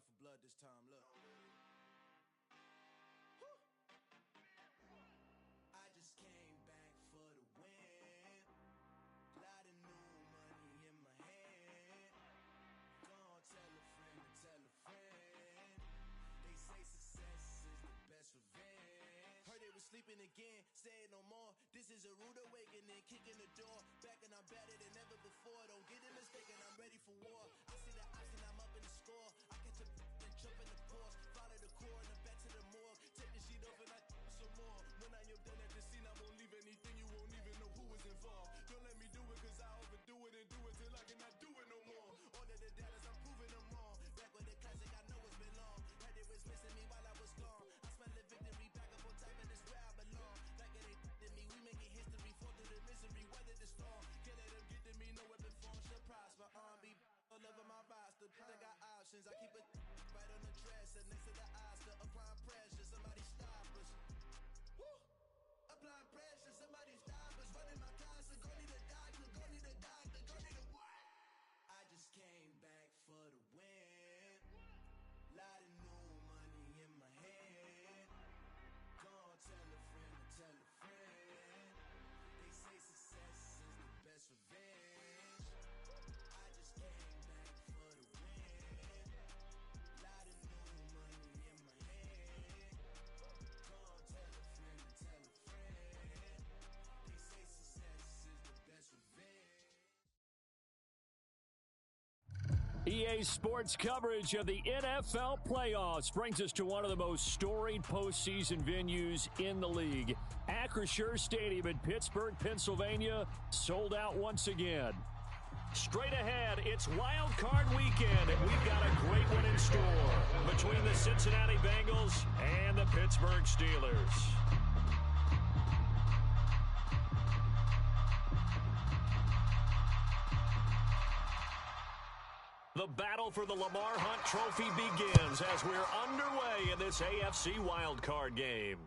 for blood this time, look. I just came back for the win. Lot of new money in my hand. Gonna tell a friend to tell a friend. They say success is the best revenge. Heard they was sleeping again, say it no more. This is a rude awakening, kicking the door. Back and I'm better than ever before. Don't get it mistaken, I'm ready for war. I see the option, I'm up in the score. I catch a and jump in the course. Follow the core and the back to the morgue. Take the sheet off and I some more. When I am done at the scene, I won't leave anything. You won't even know who was involved. Don't let me do it cause I overdo it and do it till I cannot do it no more. All of the datas, I'm proving them wrong. Back with the classic, I know it's been long. Heard it was missing me while I was gone. I smell the victory, back up on top and it's where I belong. Like it ain't to me, we making history. Fall through the misery, weather the storm. Can't let them get to me, no weapon form should prosper. Be all over my roster, I got options. I keep it right on the dresser, next to the Oscar. Applying pressure, somebody stop us. Woo! Applying pressure, somebody stop us. Running my closet, go need a doctor, go need a doctor, go need a what? I just came back for the win. Lot of new money in my hand. Gonna tell a friend to tell a friend. They say success is the best revenge. I just came back for the win. Lot of new money in my hand. Gonna tell a friend to tell a friend. They say success is the best revenge. EA Sports coverage of the NFL playoffs brings us to one of the most storied postseason venues in the league. Acrisure Stadium in Pittsburgh, Pennsylvania, sold out once again. Straight ahead, it's Wild Card Weekend, and we've got a great one in store between the Cincinnati Bengals and the Pittsburgh Steelers. The battle for the Lamar Hunt Trophy begins as we're underway in this AFC wildcard game.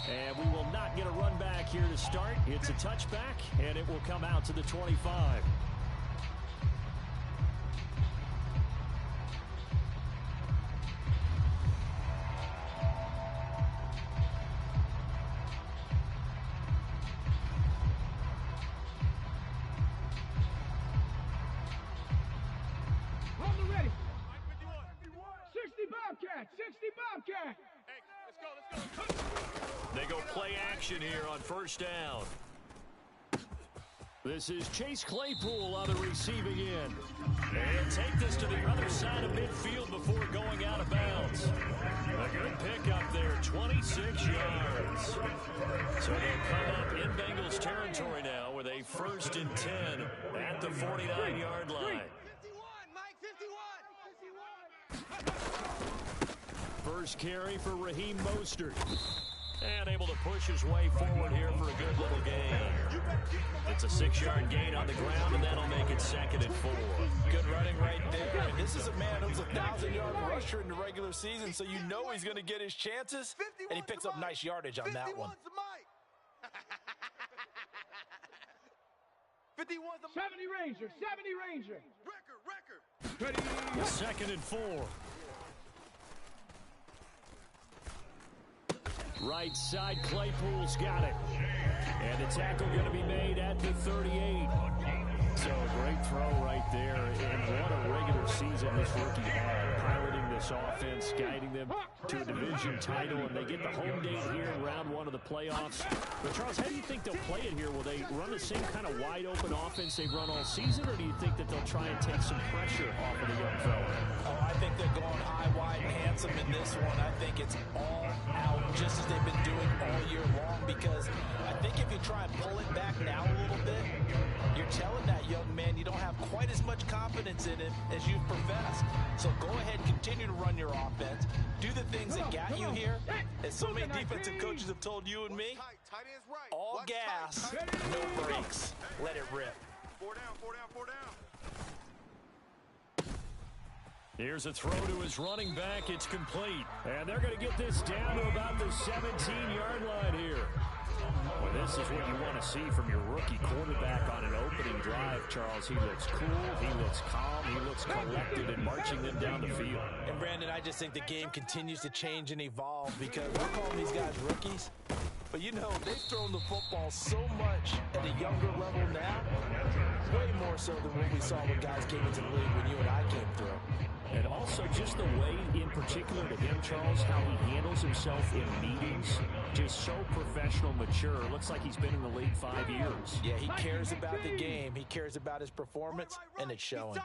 And we will not get a run back here to start. It's a touchback, and it will come out to the 25. Bobcat! Hey, let's go. They go play action here on first down. This is Chase Claypool on the receiving end. And take this to the other side of midfield before going out of bounds. A good pickup there, 26 yards. So they come up in Bengals territory now with a 1st and 10 at the 49-yard line. 51, Mike, 51. First carry for Raheem Mostert. And able to push his way forward here for a good little gain. It's a 6-yard gain on the ground, and that'll make it 2nd and 4. Good running right there. And this is a man who's a 1,000-yard rusher in the regular season, so you know he's going to get his chances, and he picks up nice yardage on that one. 70 Ranger. Record. 2nd and 4. Right side, Claypool's got it. And the tackle going to be made at the 38. So a great throw right there. And what a regular season this rookie had, piloting this offense, guiding them to a division title. And they get the home game here in round 1 of the playoffs. But, Charles, how do you think they'll play it here? Will they run the same kind of wide-open offense they've run all season, or do you think that they'll try and take some pressure off of the young fella? Oh, I think they're going high, wide, and handsome in this one. I think it's all out, just as they've been doing all year long, because I think if you try and pull it back now a little bit, you're telling that young man you don't have quite as much confidence in him as you've professed. So go ahead and continue to run your offense. Do the things that got you here. As so many defensive coaches have told you and me, all gas, no brakes. Let it rip. 4 down. Here's a throw to his running back. It's complete. And they're going to get this down to about the 17-yard line here. Well, this is what you want to see from your rookie quarterback on an opening drive, Charles, he looks cool, he looks calm, he looks collected in marching them down the field. And, Brandon, I just think the game continues to change and evolve because we're calling these guys rookies. But, you know, they've thrown the football so much at a younger level now, way more so than what we saw when guys came into the league when you and I came through. And also just the way, in particular to him, Charles, how he handles himself in meetings, just so professional, mature. Looks like he's been in the league 5 years. Yeah, he cares about the game. He cares about his performance, and it's showing.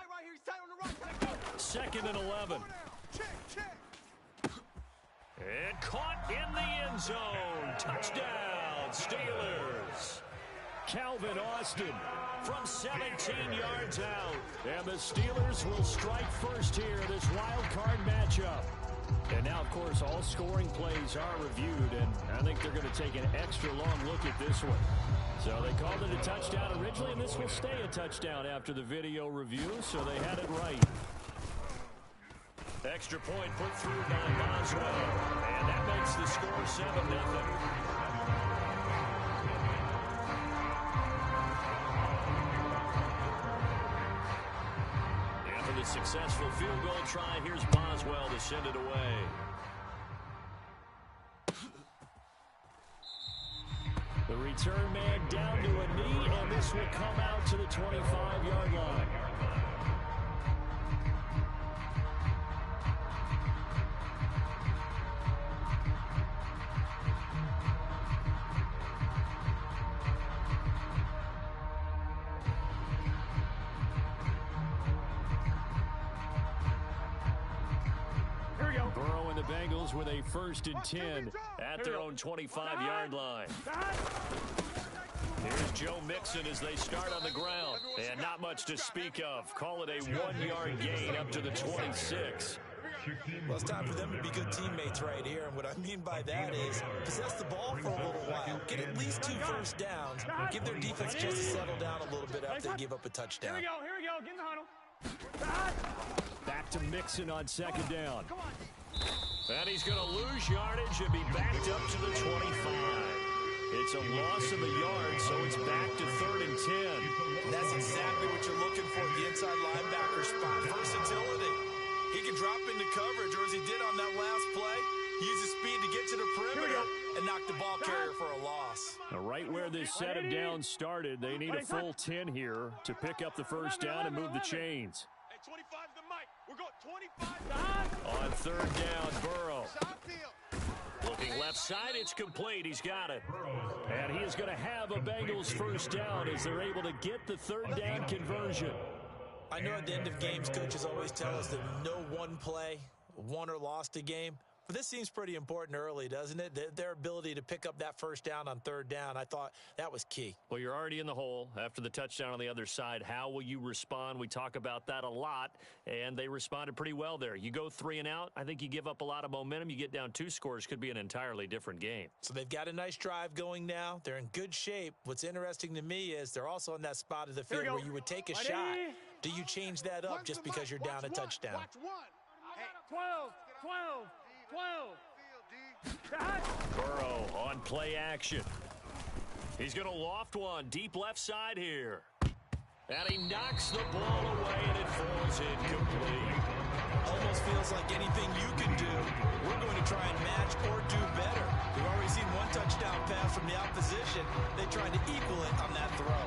Second and 11. And caught in the end zone. Touchdown, Steelers. Calvin Austin from 17 yards out. And the Steelers will strike first here, this wild card matchup. And now, of course, all scoring plays are reviewed, and I think they're going to take an extra long look at this one. So they called it a touchdown originally, and this will stay a touchdown after the video review, so they had it right. Extra point put through by Boswell, and that makes the score 7-0. The successful field goal try. Here's Boswell to send it away. The return man down to a knee, and this will come out to the 25-yard line. Burrow and the Bengals with a 1st and 10 at their own 25-yard line. Here's Joe Mixon as they start on the ground. And not much to speak of. Call it a 1-yard gain up to the 26. Well, it's time for them to be good teammates right here. And what I mean by that is possess the ball for a little while. Get at least 2 first downs. Give their defense a chance to settle down a little bit after they give up a touchdown. Here we go. Get in the huddle. Back to Mixon on 2nd down. And he's going to lose yardage and be backed up to the 25. It's a loss of a yard, so it's back to 3rd and 10. That's exactly what you're looking for at the inside linebacker spot. Versatility. He can drop into coverage, or as he did on that last play, use his speed to get to the perimeter and knock the ball carrier for a loss. Now, right where this set of downs started, they need a full 10 here to pick up the first down and move the chains. 25's the mic. We're going 25. On 3rd down, Burrow. Looking left side, it's complete. He's got it. And he is going to have a Bengals first down as they're able to get the 3rd down conversion. I know at the end of games, coaches always tell us that no one play won or lost a game. But this seems pretty important early, doesn't it? Their ability to pick up that first down on 3rd down, I thought that was key. Well, you're already in the hole after the touchdown on the other side. How will you respond? We talk about that a lot, and they responded pretty well there. You go 3 and out, I think you give up a lot of momentum. You get down 2 scores, could be an entirely different game. So they've got a nice drive going now. They're in good shape. What's interesting to me is they're also in that spot of the field where you would take a shot. Do you change that up just because you're down a touchdown? Watch 12. Burrow on play action. He's going to loft one deep left side here. And he knocks the ball away, and it falls incomplete. Almost feels like anything you can do, we're going to try and match or do better. We've already seen 1 touchdown pass from the opposition. They tried to equal it on that throw.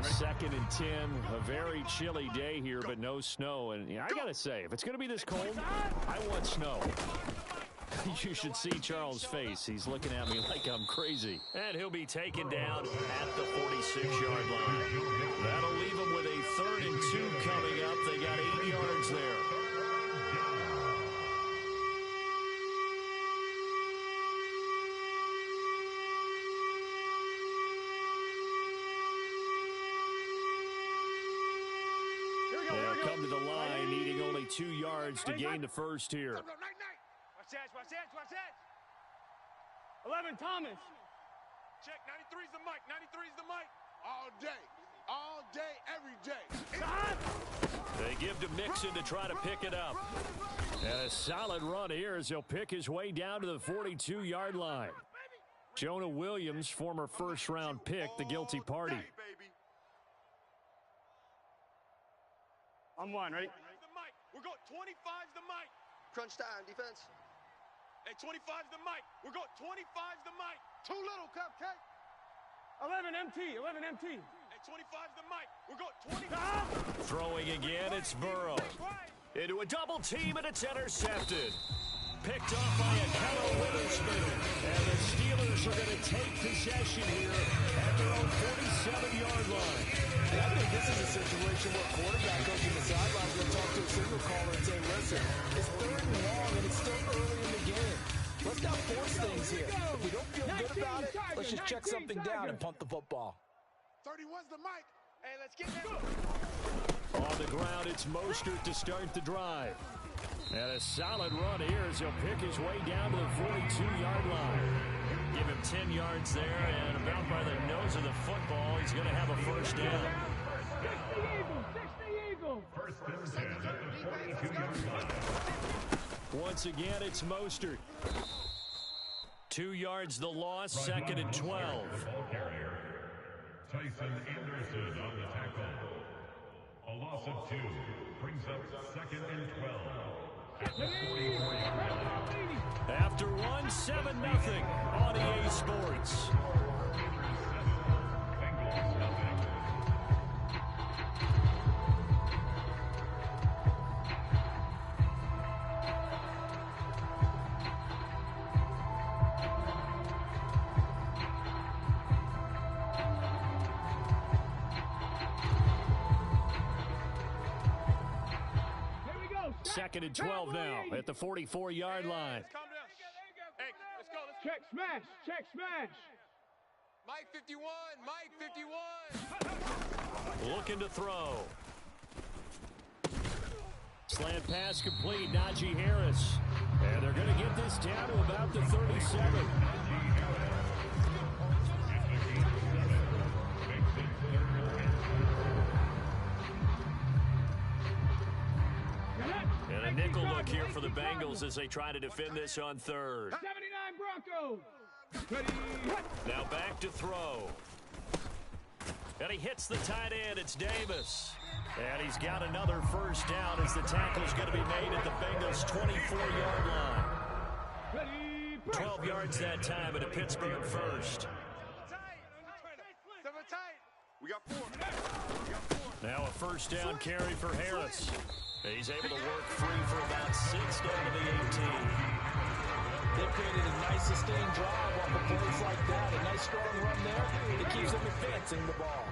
Second and 10, a very chilly day here, but no snow. And I got to say, if it's going to be this cold, I want snow. You should see Charles' face. He's looking at me like I'm crazy. And he'll be taken down at the 46-yard line. That'll leave him with a 3rd and 2 coming up. They got 8 yards there. They'll come to the line, needing only 2 yards to gain the first here. Watch that. 11, Thomas. Check, 93's the mic. 93's the mic. All day. day, every day. They give to Mixon to try to pick it up. And a solid run here as he'll pick his way down to the 42-yard line. Jonah Williams, former first-round pick, the guilty party. I'm one, ready? The mic. We're going 25's the mic. Crunch time, defense. Hey, 25's the mic. We're going 25's the mic. Too little, Cupcake. 11 MT, 11 MT. Hey, 25's the mic. We're going 25. Throwing again, it's Burrow. Into a double team, and it's intercepted. Picked off by Akello Witherspoon. And the Steelers are going to take possession here at their own 47-yard line. I think this is a situation where a quarterback goes to the sidelines and talk to a signal caller and say, listen, it's 3rd and long and it's still early in the game. Let's not force things here. If we don't feel good about it, let's just check something down and punt the football. 31's the mic. Hey, let's get that. On the ground, it's Mostert to start the drive. And a solid run here as he'll pick his way down to the 42-yard line. Give him 10 yards there, and about by the nose of the football, he's going to have a first down. 60 Eagles. Once again, it's Mostert. 2 yards the loss, 2nd and 12. Ball carrier, Tyson Anderson on the tackle. A loss of 2 brings up 2nd and 12. After 7-0 on EA Sports. Second and 12 now at the 44-yard line. Calm down. Hey, let's go. Let's Check smash, check smash. Mike 51, Mike 51. Looking to throw. Slant pass complete, Najee Harris. And they're going to get this down to about the 37. And a nickel look here for the Bengals as they try to defend this on 3rd. 79 Broncos. Ready. Now back to throw. And he hits the tight end. It's Davis. And he's got another first down as the tackle's going to be made at the Bengals' 24-yard line. Ready. 12 yards that time at a Pittsburgh first. We got 4. Now a first down carry for Harris. He's able to work free for about 6 down to the 18. They created a nice sustained drive off of plays like that. A nice strong run there. It keeps them advancing the ball.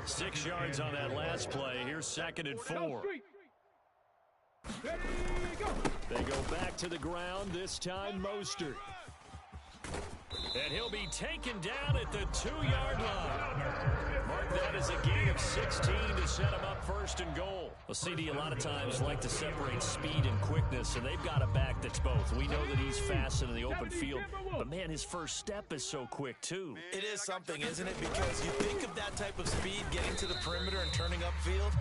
6 yards on that last play. Here's 2nd and 4. Ready, go. They go back to the ground, this time Mostert. And he'll be taken down at the 2-yard line. Mark that as a gain of 16 to set him up 1st and goal. Well, CD a lot of times like to separate speed and quickness, and they've got a back that's both. We know that he's fast in the open field, but man, his first step is so quick too. It is something, isn't it? Because you think of that type of speed getting to the perimeter and turning upfield,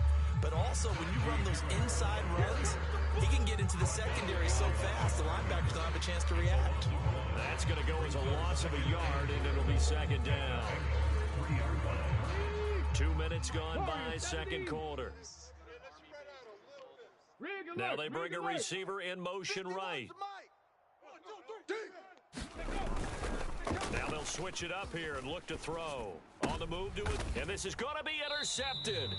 but also when you run those inside runs, he can get into the secondary so fast the linebackers don't have a chance to react. That's going to go as a loss of a yard, and it'll be 2nd down. 2 minutes gone by, 2nd quarter. Now they bring a receiver in motion right. Now they'll switch it up here and look to throw. On the move to it, and this is going to be intercepted.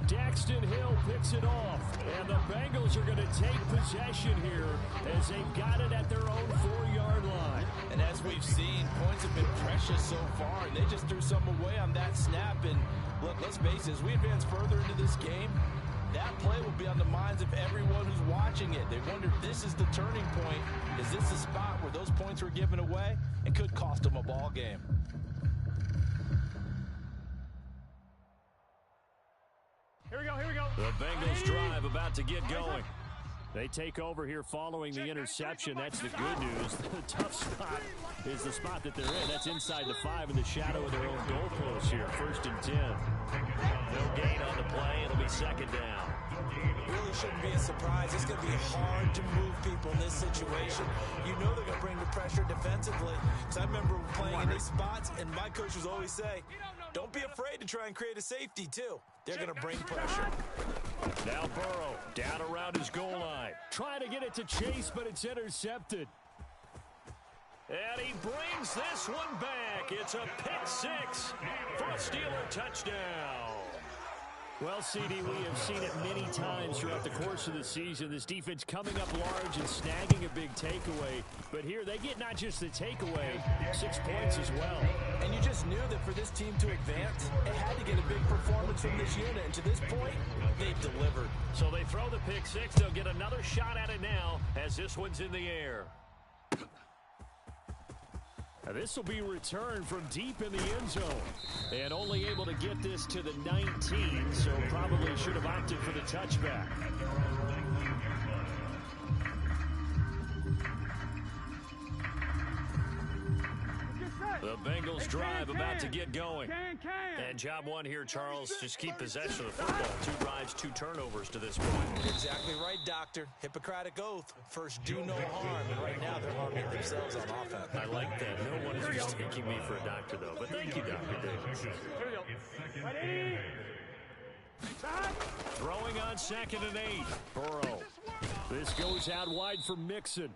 Daxton Hill picks it off, and the Bengals are going to take possession here as they've got it at their own 4-yard line. And as we've seen, points have been precious so far, and they just threw some away on that snap. And look, let's face it, as we advance further into this game, that play will be on the minds of everyone who's watching it. They wonder if this is the turning point. Is this the spot where those points were given away and could cost them a ball game? Here we go, here we go. The Bengals drive about to get going. They take over here following the interception. That's the good news. The tough spot is the spot that they're in. That's inside the 5 in the shadow of their own goal post here. 1st and 10. They'll second down. Really shouldn't be a surprise. It's going to be hard to move people in this situation. You know they're going to bring the pressure defensively. Because I remember playing in these spots, and my coaches always say, don't be afraid to try and create a safety, too. They're going to bring pressure. Now Burrow down around his goal line. Trying to get it to Chase, but it's intercepted. And he brings this one back. It's a pick six for a Steeler touchdown. Well, CD, we have seen it many times throughout the course of the season. This defense coming up large and snagging a big takeaway. But here they get not just the takeaway, 6 points as well. And you just knew that for this team to advance, it had to get a big performance from this unit. And to this point, they've delivered. So they throw the pick six. They'll get another shot at it now as this one's in the air. Now this will be returned from deep in the end zone. And only able to get this to the 19, so probably should have opted for the touchback. The Bengals drive about to get going. And job one here, Charles, just keep possession of the football. 2 drives, 2 turnovers to this point. Exactly right, Doctor. Hippocratic oath. First, do no harm. And right now, they're harming themselves on offense. I like that. No one is mistaking me for a doctor, though. But thank you, Dr. Davis. Ready? Throwing on 2nd and 8. Burrow. This goes out wide for Mixon.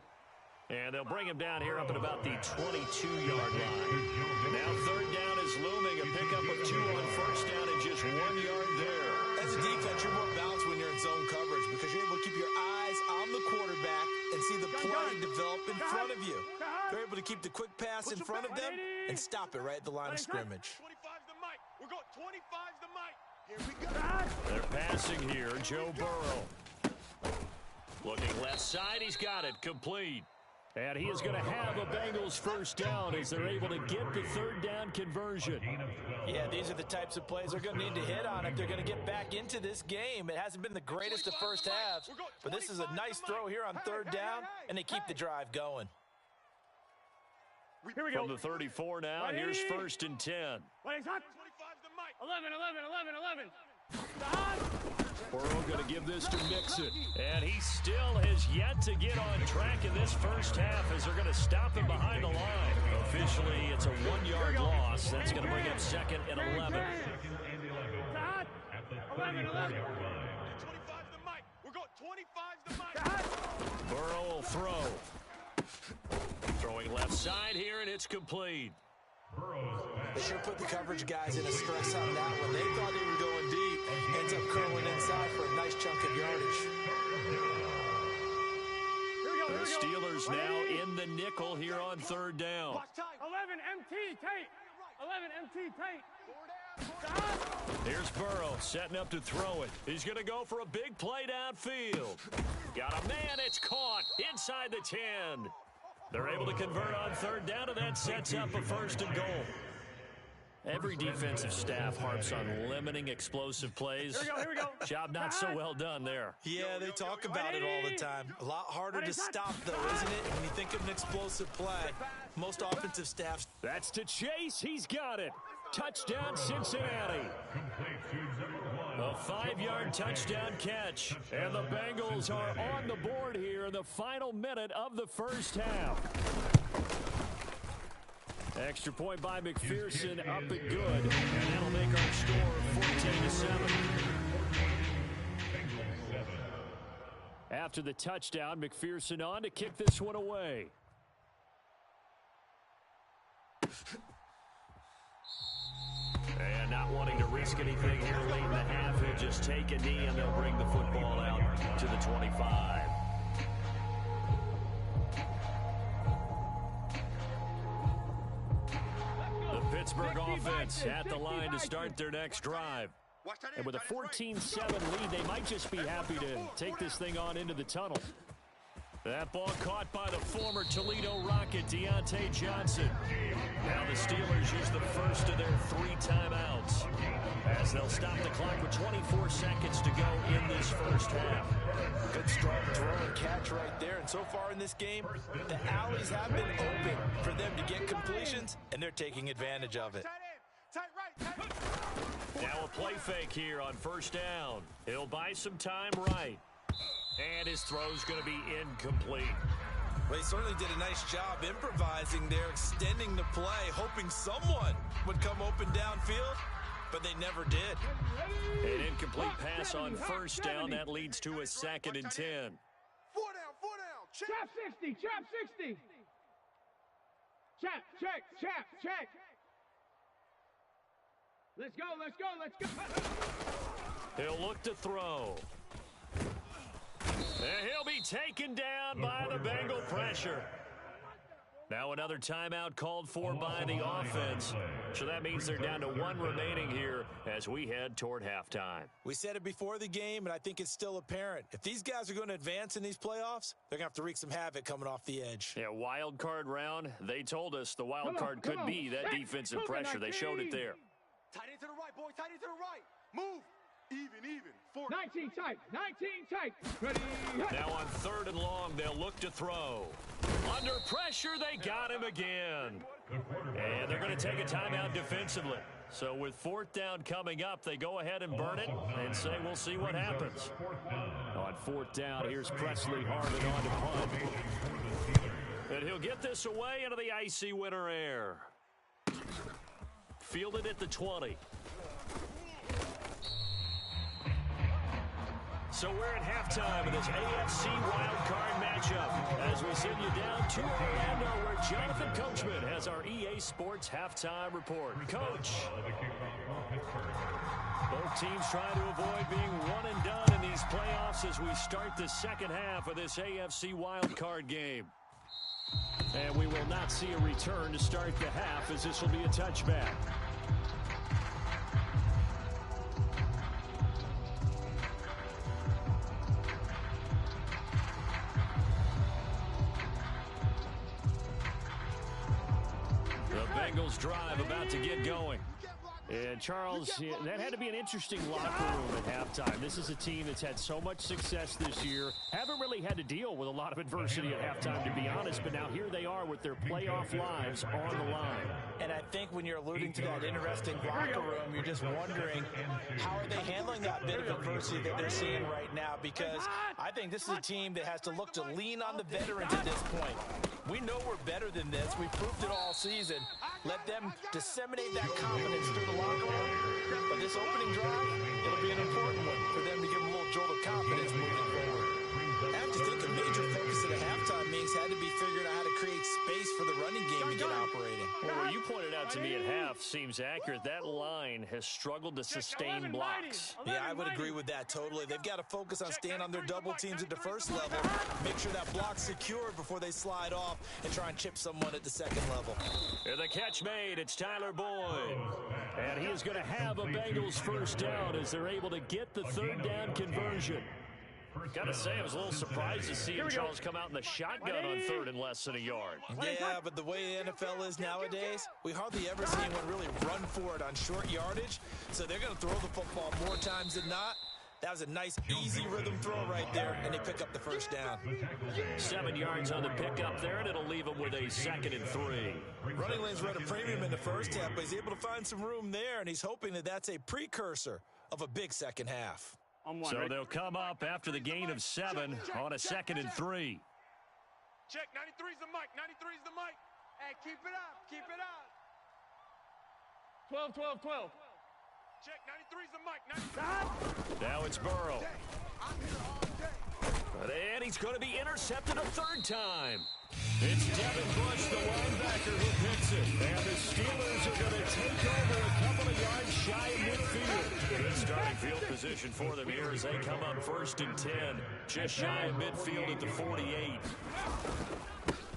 And they'll bring him down here up at about the 22-yard line. Now 3rd down is looming. A pickup of 2 on 1st down and just 1 yard there. As a defense, you're more balanced when you're in zone coverage because you're able to keep your eyes on the quarterback and see the play develop in front of you. They're able to keep the quick pass in front of them and stop it right at the line of scrimmage. 25's the mic. We're going 25's the mic. Here we go. They're passing here. Joe Burrow. Looking left side. He's got it. Complete. And he is going to have a Bengals 1st down as they're able to get the 3rd down conversion. Yeah, these are the types of plays they're going to need to hit on if they're going to get back into this game. It hasn't been the greatest of first halves, but this is a nice throw here on 3rd down, and they keep the drive going. Here we go. From the 34 now, here's 1st and 10. Wait, it's hot. 25's the mic. 11. Stop. Burrow going to give this to Mixon. And he still has yet to get on track in this first half as they're going to stop him behind the line. Officially, it's a 1-yard loss. That's going to bring up 2nd and 11. Stop. 11. 25's the mic. We're going 25's the mic. Burrow will throw. Throwing left side here, and it's complete. They sure put the coverage guys in a stress on that one. They thought they were going deep. Ends up curling inside for a nice chunk of yardage. The Steelers now in the nickel here on 3rd down. 11 MT tape. 11 MT tape. Stop. Here's Burrow setting up to throw it. He's going to go for a big play downfield. Got a man, it's caught inside the 10. They're able to convert on 3rd down, and that sets up a 1st and goal. Every defensive staff harps on limiting explosive plays. Here we go. Job not so well done there. Yeah, they talk about it all the time. A lot harder to stop, though, isn't it? When you think of an explosive play, most offensive staffs. That's to Chase. He's got it. Touchdown, Cincinnati. A 5-yard touchdown catch. And the Bengals are on the board here in the final minute of the first half. Extra point by McPherson, up and good. And that'll make our score 14-7. After the touchdown, McPherson on to kick this one away. And not wanting to risk anything here late in the half, he'll just take a knee and they'll bring the football out to the 25. The Pittsburgh offense at the line to start their next drive. And with a 14-7 lead, they might just be happy to take this thing on into the tunnel. That ball caught by the former Toledo Rocket, Deontay Johnson. Now the Steelers use the first of their 3 timeouts as they'll stop the clock with 24 seconds to go in this first half. Good strong throw and catch right there. And so far in this game, the alleys have been open for them to get completions, and they're taking advantage of it. Tight right. Now a play fake here on first down. He'll buy some time right. And his throw's going to be incomplete. Well, he certainly did a nice job improvising there, extending the play, hoping someone would come open downfield, but they never did. An incomplete pass on first down. That leads to a 2nd and 10. 4 down, 4 down. Check. Chap 60, chap 60. Chap, check. Let's go. He'll look to throw. And he'll be taken down by the Bengal pressure. Now another timeout called for by the offense. So that means they're down to 1 remaining here as we head toward halftime. We said it before the game, and I think it's still apparent. If these guys are going to advance in these playoffs, they're going to have to wreak some havoc coming off the edge. Yeah, wild card round. They told us the wild card could be that defensive pressure. They showed it there. Tight end to the right, boy. Tight end to the right. Move. Even. 4. 19 tight. Ready. Now on 3rd and long, they'll look to throw. Under pressure, they got him again. And they're going to take a timeout defensively. So with 4th down coming up, they go ahead and burn it and say we'll see what happens. On 4th down, here's Presley Harvin on to punt. And he'll get this away into the icy winter air. Fielded at the 20. So we're at halftime of this AFC wildcard matchup as we send you down to Orlando where Jonathan Coachman has our EA Sports halftime report. Coach. Both teams trying to avoid being one and done in these playoffs as we start the second half of this AFC wildcard game. And we will not see a return to start the half as this will be a touchback. Bengals drive about to get going. And Charles, that had to be an interesting locker room at halftime. This is a team that's had so much success this year. Haven't really had to deal with a lot of adversity at halftime, to be honest. But now here they are with their playoff lives on the line. And I think when you're alluding to that interesting locker room, you're just wondering how are they handling that bit of adversity that they're seeing right now? Because I think this is a team that has to look to lean on the veterans at this point. We know we're better than this. We've proved it all season. Let them disseminate that confidence through the locker room. But this opening drive, it'll be an important one for them to give them a little jolt of confidence moving forward. I have to think a major focus at a halftime means had to be figuring out how to create space for the running game to get operating. Well, what you pointed out to me at half seems accurate. That line has struggled to sustain blocks. Yeah, I would agree with that totally. They've got to focus on staying on their double teams at the first level, make sure that block's secured before they slide off and try and chip someone at the second level. And the catch made, it's Tyler Boyd. And he is going to have a Bengals first down as they're able to get the 3rd down conversion. Got to say, I was a little surprised to see him, Charles, come out in the shotgun on 3rd and less than a yard. Yeah, but the way the NFL is nowadays, we hardly ever see anyone really run for it on short yardage. So they're going to throw the football more times than not. That was a nice, easy rhythm throw right there, and they pick up the first down. 7 yards on the pickup there, and it'll leave them with a 2nd and 3. Running lanes were at a premium in the first half, but he's able to find some room there, and he's hoping that that's a precursor of a big second half. So they'll come up after the gain of 7 on a 2nd and 3. Check, 93's the mic, 93's the mic. Hey, keep it up. 12. Check, 93's the mic, 93. Now it's Burrow. And he's going to be intercepted a 3rd time. It's Devin Bush, the linebacker, who picks it. And the Steelers are going to take over a couple of yards shy of midfield. Good starting field position for them here as they come up 1st and 10. Just shy of midfield at the 48.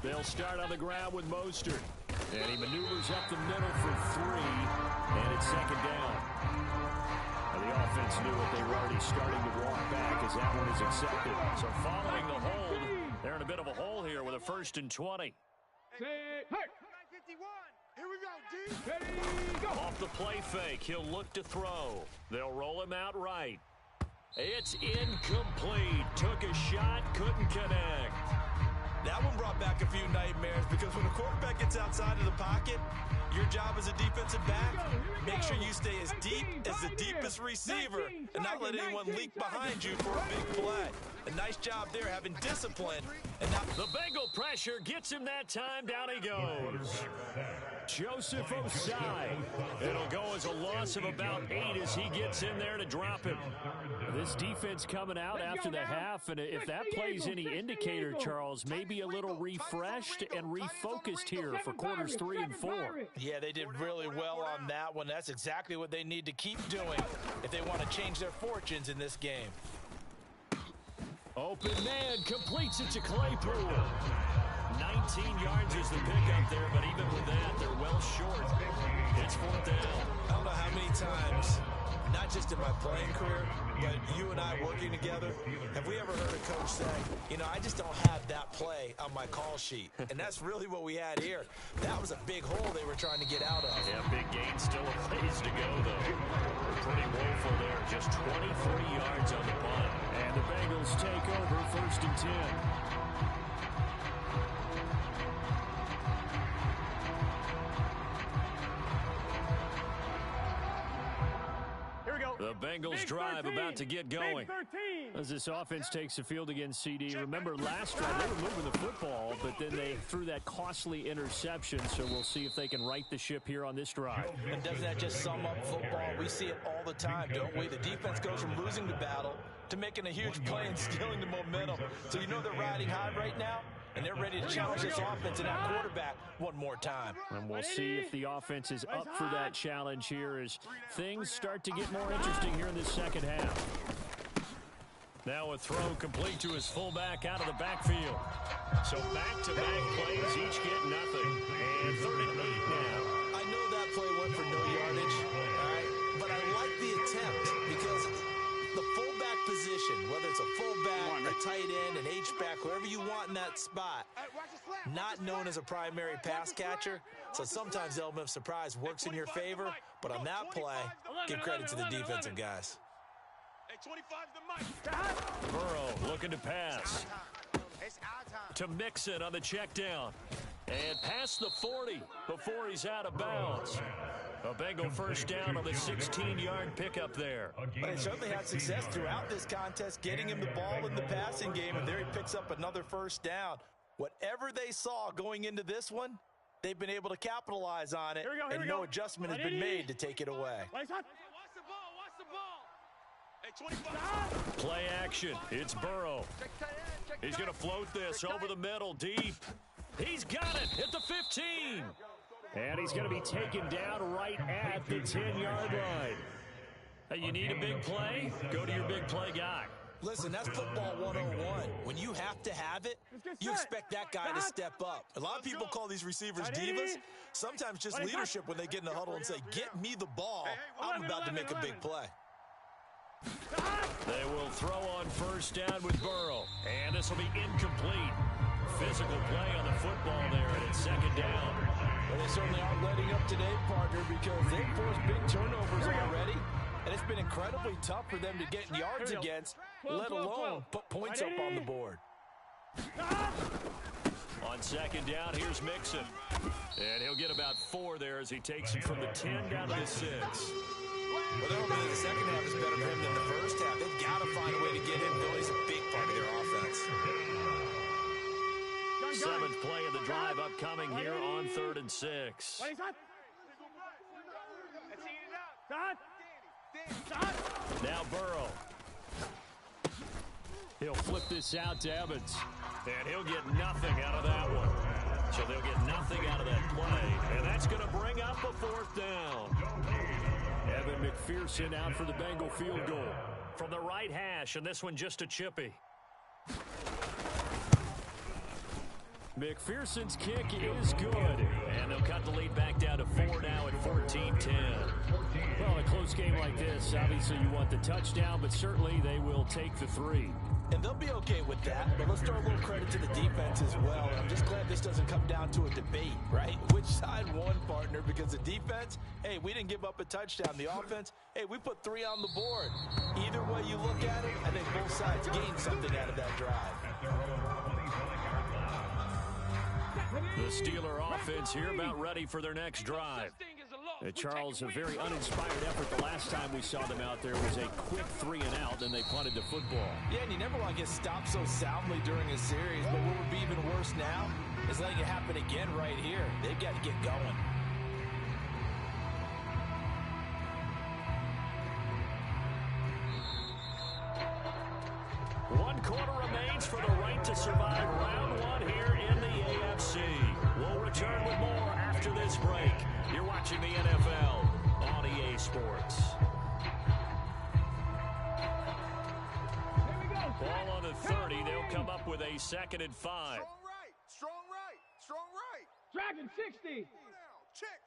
They'll start on the ground with Mostert. And he maneuvers up the middle for 3. And it's 2nd down. And the offense knew it. They were already starting to walk back as that one is accepted. So following the hold, they're in a bit of a hole here with a 1st and 20. Say, hey. 51. Here we go, D. Ready, go. Off the play fake, he'll look to throw. They'll roll him out right. It's incomplete. Took a shot, couldn't connect. That one brought back a few nightmares because when a quarterback gets outside of the pocket, your job as a defensive back, make sure you stay as deep as the deepest receiver and not let anyone leak behind you for a big play. A nice job there having discipline. And now the Bengal pressure gets him that time. Down he goes. Joseph Osai. It'll go as a loss of about 8 as he gets in there to drop him. This defense coming out after the half, and if that plays any indicator, Charles, maybe a little refreshed and refocused here for quarters 3 and 4. Yeah, they did really well on that one. That's exactly what they need to keep doing if they want to change their fortunes in this game. Open man completes it to Claypool. 19 yards is the pickup there, but even with that, they're well short. It's 4th down. I don't know how many times, not just in my playing career, but you and I working together, have we ever heard a coach say, you know, I just don't have that play on my call sheet. And that's really what we had here. That was a big hole they were trying to get out of. Yeah, big gain, still a ways to go, though. Pretty woeful there. Just 23 yards on the punt. And the Bengals take over 1st and 10. The Bengals drive about to get going as this offense takes the field against CD. Remember last drive they were moving the football, but then they threw that costly interception, so we'll see if they can right the ship here on this drive. And doesn't that just sum up football? We see it all the time, don't we? The defense goes from losing the battle to making a huge play and stealing the momentum. So you know they're riding high right now, and they're ready to challenge this offense and that quarterback one more time. And we'll see if the offense is up for that challenge here as things start to get more interesting here in this second half. Now a throw complete to his fullback out of the backfield. So back-to-back plays, each get nothing. And 3rd and 8 now. I know that play went for no yardage, all right? But I like the attempt because the fullback position, whether it's a fullback, a tight end, an H-back, whoever you want in that spot, not known as a primary pass catcher, so sometimes the element of surprise works in your favor, but on that play, give credit to the defensive guys. Burrow looking to pass. To Mixon on the check down. And past the 40 before he's out of bounds. A Bengal 1st down on the 16-yard pickup there. But he certainly had success throughout this contest, getting him the ball in the passing game, and there he picks up another 1st down. Whatever they saw going into this one, they've been able to capitalize on it, and no adjustment has been made to take it away. Play action. It's Burrow. He's going to float this over the middle, deep. He's got it at the 15. And he's going to be taken down right at the 10-yard line. Hey, you need a big play? Go to your big play guy. Listen, that's football 101. When you have to have it, you expect that guy to step up. A lot of people call these receivers divas. Sometimes just leadership when they get in the huddle and say, get me the ball. I'm about to make a big play. They will throw on 1st down with Burrow. And this will be incomplete. Physical play on the football there, and it's 2nd down. Well, they certainly aren't letting up today, partner, because they've forced big turnovers already. And it's been incredibly tough for them to get yards against, let alone put points up on the board. On 2nd down, here's Mixon. And he'll get about 4 there as he takes it from the 10 down to the 6. Well, they're hoping that the second half is better for him than the first half. They've got to find a way to get him going. He's a big part of their offense. 7th play of the drive upcoming here on 3rd and 6. Now Burrow. He'll flip this out to Evans. And he'll get nothing out of that one. So they'll get nothing out of that play. And that's going to bring up a 4th down. Evan McPherson out for the Bengal field goal. From the right hash, and this one just a chippy. McPherson's kick is good. And they'll cut the lead back down to 4 now at 14-10. Well, a close game like this, obviously you want the touchdown, but certainly they will take the 3. And they'll be okay with that, but let's throw a little credit to the defense as well. And I'm just glad this doesn't come down to a debate, right? Which side won, partner? Because the defense, hey, we didn't give up a touchdown. The offense, hey, we put 3 on the board. Either way you look at it, I think both sides gained something out of that drive. The Steeler offense here about ready for their next drive. Charles, a very uninspired effort the last time we saw them out there was a quick 3 and out, then they punted the football. Yeah, and you never want to get stopped so soundly during a series, but what would be even worse now is letting it happen again right here. They've got to get going. One quarter remains for the right to survive round one here in the AFC. We'll return with more after this break. You're watching the NFL on EA Sports. Ball on the 30. They'll come up with a 2nd and 5. Strong right. Strong right. Strong right. Dragon 60. Check.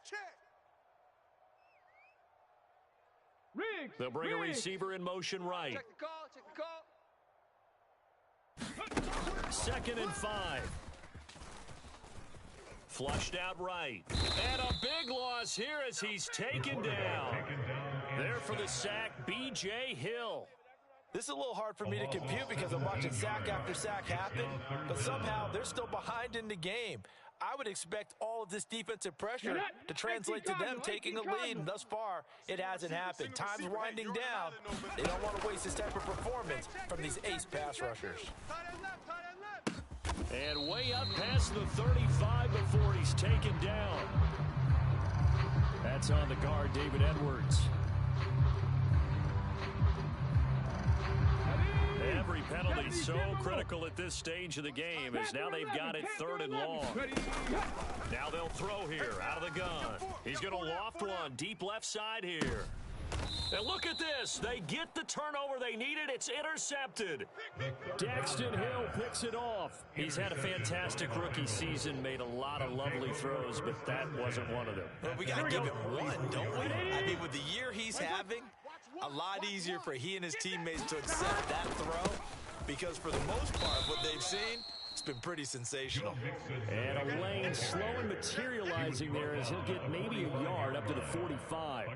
Riggs. They'll bring a receiver in motion right. Check the call. 2nd and 5. Flushed out right. And a big loss here as he's taken down. There for the sack, B.J. Hill. This is a little hard for me to compute because I'm watching sack after sack happen, but somehow they're still behind in the game. I would expect all of this defensive pressure to translate to them taking a lead, and thus far, it hasn't happened. Time's winding down. They don't want to waste this type of performance from these ace pass rushers. And way up past the 35 before he's taken down. That's on the guard, David Edwards. Every penalty so critical at this stage of the game as now they've got it 3rd and long. Now they'll throw here out of the gun. He's going to loft one deep left side here. And look at this. They get the turnover they needed. It's intercepted. Daxton Hill picks it off. He's had a fantastic rookie season, made a lot of lovely throws, but that wasn't one of them. Well, we got to give him one, don't we? I mean, with the year he's having, a lot easier for he and his teammates to accept that throw because for the most part, what they've seen, it's been pretty sensational. And a lane slow and materializing there as he'll get maybe a yard up to the 45.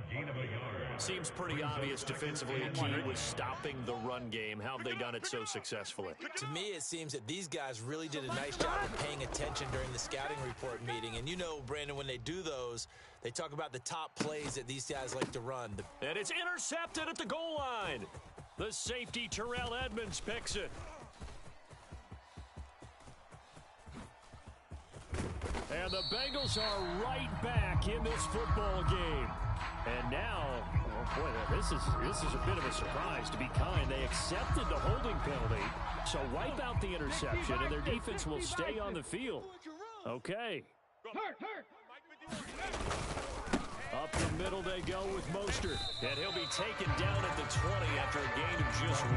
Seems pretty obvious defensively a key was stopping the run game. How have they done it so successfully? To me, it seems that these guys really did a nice job of paying attention during the scouting report meeting. And you know, Brandon, when they do those, they talk about the top plays that these guys like to run. And it's intercepted at the goal line. The safety, Terrell Edmonds, picks it. And the Bengals are right back in this football game. And now, oh boy, this is a bit of a surprise. To be kind, they accepted the holding penalty, so wipe out the interception, and their defense will stay on the field. Okay. Up the middle they go with Mostert. And he'll be taken down at the 20 after a gain of just 1.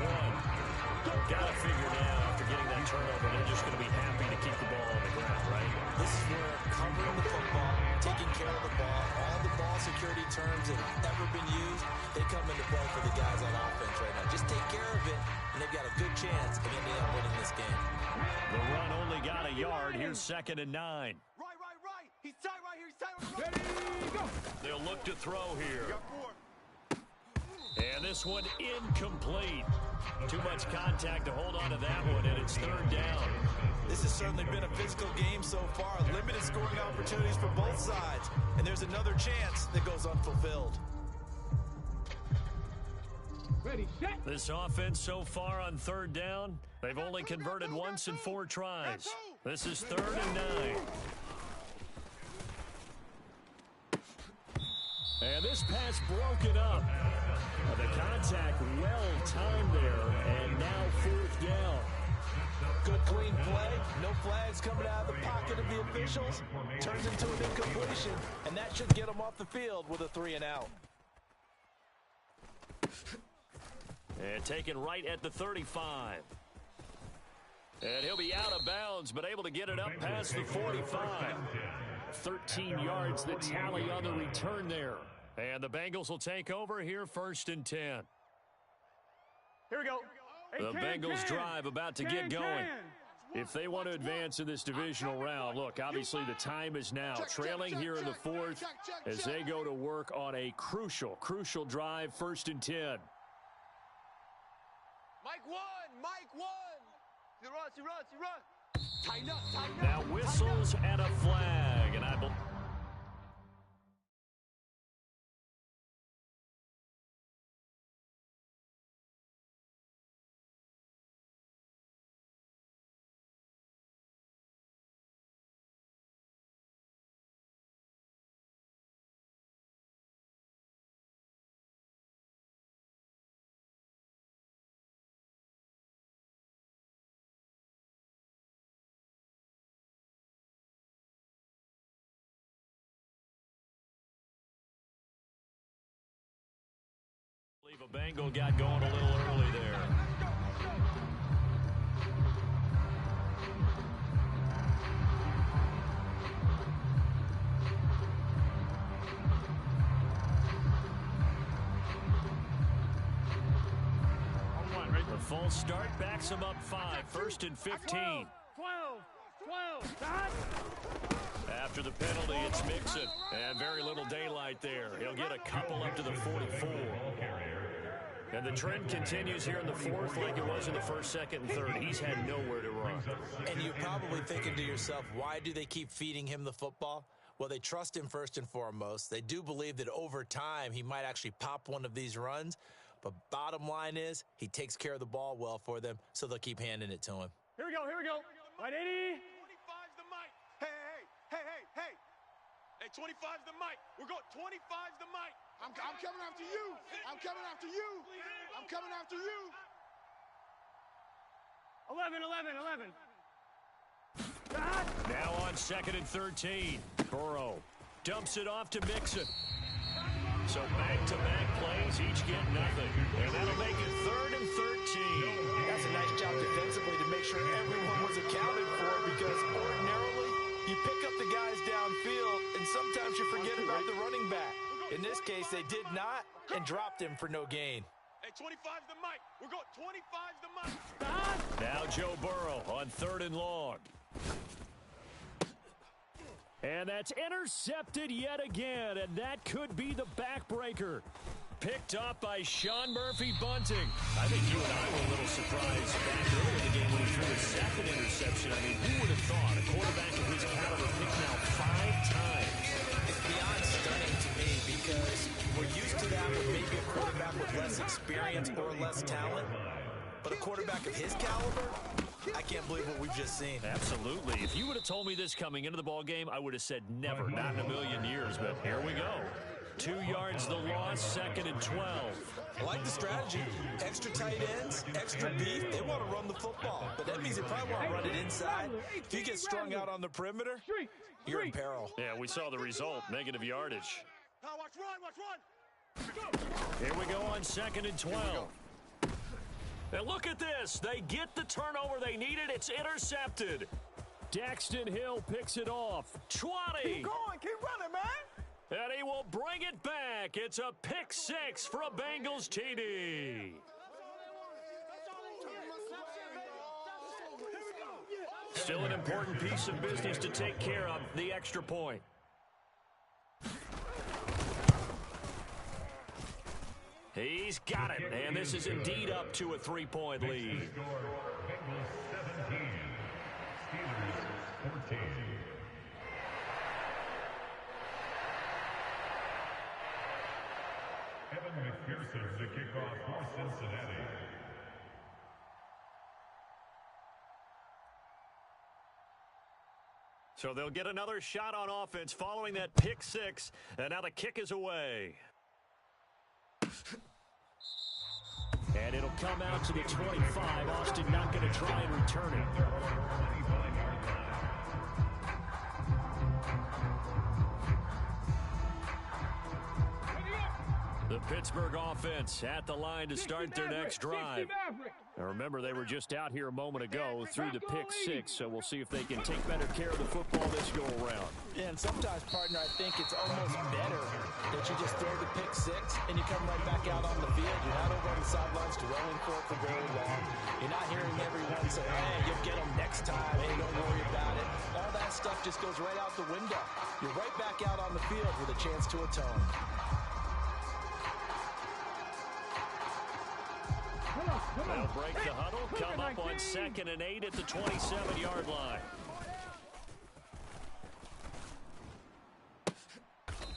Got to figure now, after getting that turnover, they're just going to be happy to keep the ball on the ground, right? This is where covering the football, taking care of the ball, all the ball security terms that have ever been used, they come into play for the guys on offense right now. Just take care of it, and they've got a good chance of ending up winning this game. The run only got a yard. Here's 2nd and 9. Right. He's tight right here. He's tight on the right. Ready, go. They'll look to throw here. Got 4. And this one incomplete. Too much contact to hold on to that one, and it's 3rd down. This has certainly been a physical game so far. Limited scoring opportunities for both sides. And there's another chance that goes unfulfilled. Ready, set. This offense so far on 3rd down, they've only converted once in 4 tries. This is 3rd and 9. And this pass broken up. The contact well timed there, and now 4th down. Good clean play. No flags coming out of the pocket of the officials. Turns into an incompletion, and that should get them off the field with a 3 and out. And taken right at the 35. And he'll be out of bounds, but able to get it up past the 45. 13 yards the tally on the return there. And the Bengals will take over here 1st and 10. Here we go. The Bengals drive about to get going. If they want to advance in this divisional round, look, obviously the time is now. Trailing here in the 4th as they go to work on a crucial drive, 1st and 10. Mike 1. He runs. Tighten up, tighten up. Now whistles and a flag, and I believe. A Bengal got going a little early there. The full start backs him up 5, 1st and 15. 12. After the penalty, it's Mixon. And very little daylight there. He'll get a couple up to the 44. And the trend continues here in the 4th like it was in the 1st, 2nd, and 3rd. He's had nowhere to run. And you're probably thinking to yourself, why do they keep feeding him the football? Well, they trust him first and foremost. They do believe that over time he might actually pop one of these runs. But bottom line is he takes care of the ball well for them, so they'll keep handing it to him. Here we go. Right, 80. 25's the mic. Hey. Hey, 25's the mic. We're going 25's the mic. I'm coming after you. I'm coming after you. I'm coming after you. 11. Now on 2nd and 13. Burrow dumps it off to Mixon. So back-to-back plays, each get nothing. And that'll make it 3rd and 13. That's a nice job defensively to make sure everyone was accounted for, because ordinarily you pick up the guys downfield and sometimes you forget about the running back. In this case, they did not and dropped him for no gain. Hey, 25's the mic. We're going 25's the mic. Now Joe Burrow on 3rd and long. And that's intercepted yet again, and that could be the backbreaker. Picked up by Sean Murphy-Bunting. I think you and I were a little surprised back earlier in the game when he threw his 2nd interception. I mean, who would have thought a quarterback of his caliber picked out 5 times? It's beyond stunning to me, because we're used to that with maybe a quarterback with less experience or less talent. But a quarterback of his caliber, I can't believe what we've just seen. Absolutely. If you would have told me this coming into the ball game, I would have said never, not in a million years. But here we go. 2 yards the loss, 2nd and 12. I like the strategy. Extra tight ends, extra beef. They want to run the football, but that means they probably want to run it inside. If you get strung out on the perimeter, you're in peril. Yeah, we saw the result, negative yardage. Now watch run. Here we go on 2nd and 12. And look at this. They get the turnover they needed. It's intercepted. Daxton Hill picks it off. 20. Keep running, man. And he will bring it back. It's a pick 6 for a Bengals TD. Still an important piece of business to take care of, the extra point. He's got it, and this is indeed up to a 3-point lead. Bengals 17, Steelers 14. Evan McPherson to kick off for Cincinnati. So they'll get another shot on offense following that pick 6, and now the kick is away. And it'll come out to the 25. Austin not going to try and return it. The Pittsburgh offense at the line to start their next drive. Now remember, they were just out here a moment ago through the pick 6, so we'll see if they can take better care of the football this go-around. Yeah, and sometimes, partner, I think it's almost better that you just throw the pick 6 and you come right back out on the field. You're not over on the sidelines dwelling for it for very long. You're not hearing everyone say, hey, you'll get them next time. Hey, don't worry about it. All that stuff just goes right out the window. You're right back out on the field with a chance to atone. They'll break the huddle, come up on 2nd and 8 at the 27-yard line.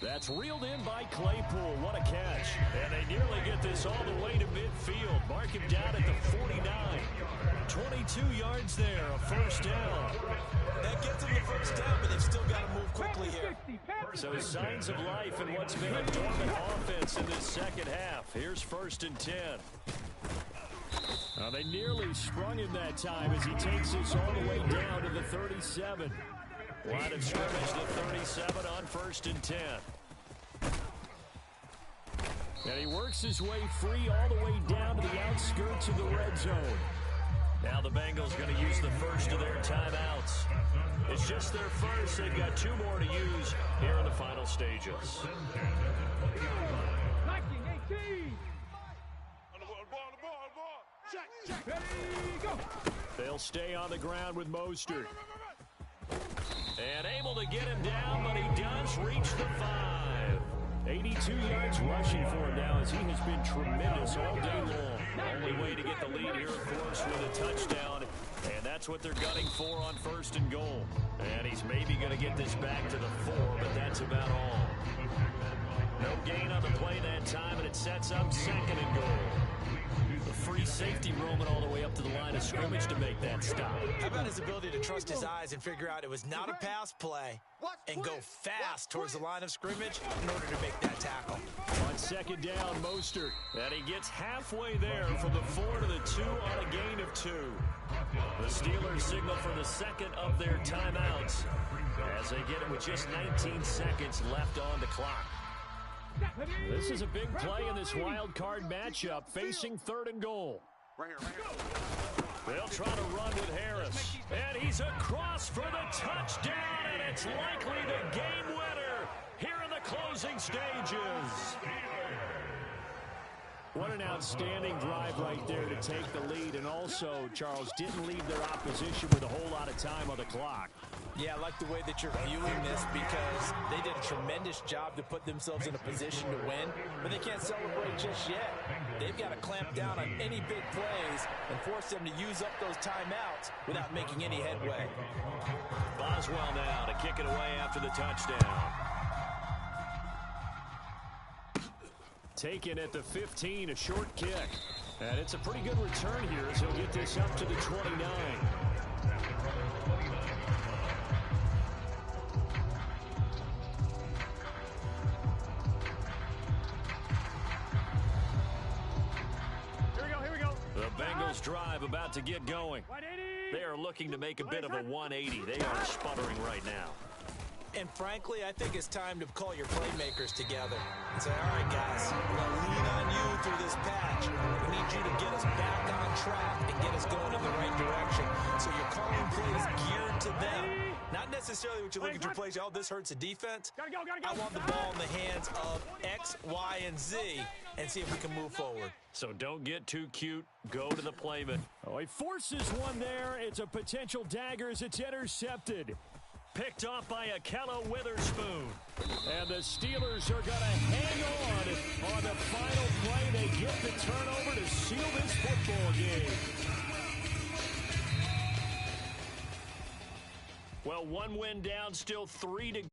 That's reeled in by Claypool. What a catch. And they nearly get this all the way to midfield. Mark him down at the 49. 22 yards there, a first down. That gets them the first down, but they've still got to move quickly here. So signs of life in what's been a dormant offense in this second half. Here's 1st and 10. They nearly sprung him that time as he takes this all the way down to the 37. Line of scrimmage to 37 on 1st and 10. And he works his way free all the way down to the outskirts of the red zone. Now the Bengals going to use the first of their timeouts. It's just their first. They've got 2 more to use here in the final stages. 19-18. Ready, go. They'll stay on the ground with Mostert. And able to get him down, but he does reach the 5. 82 yards rushing for him now as he has been tremendous all day long. Only way to get the lead here, of course, with a touchdown. And that's what they're gunning for on 1st and goal. And he's maybe going to get this back to the 4, but that's about all. No gain on the play that time, and it sets up 2nd and goal. The free safety roaming all the way up to the line of scrimmage to make that stop. How about his ability to trust his eyes and figure out it was not a pass play and go fast towards the line of scrimmage in order to make that tackle. On 2nd down, Mostert. And he gets halfway there from the 4 to the 2 on a gain of 2. The Steelers signal for the 2nd of their timeouts as they get it with just 19 seconds left on the clock. This is a big play in this wild card matchup facing 3rd and goal. Right here. They'll try to run with Harris. And he's across for the touchdown, and it's likely the game winner here in the closing stages. What an outstanding drive right there to take the lead. And also, Charles, didn't leave their opposition with a whole lot of time on the clock. Yeah, I like the way that you're viewing this because they did a tremendous job to put themselves in a position to win, but they can't celebrate just yet. They've got to clamp down on any big plays and force them to use up those timeouts without making any headway. Boswell now to kick it away after the touchdown. Taken at the 15, a short kick. And it's a pretty good return here as he'll get this up to the 29. Here we go. The Bengals drive about to get going. 180. They are looking to make a bit of a 180. They are sputtering right now. And frankly, I think it's time to call your playmakers together and say, all right, guys, we're going to lean on you through this patch. We need you to get us back on track and get us going in the right direction. So you're calling plays geared to them. Not necessarily what you're looking for plays. Oh, this hurts the defense. Gotta go. I want the ball in the hands of X, Y, and Z and see if we can move forward. So don't get too cute. Go to the playman. Oh, he forces one there. It's a potential dagger as it's intercepted. Picked off by Akello Witherspoon. And the Steelers are going to hang on the final play. They get the turnover to seal this football game. Well, 1 win down, still 3 to go.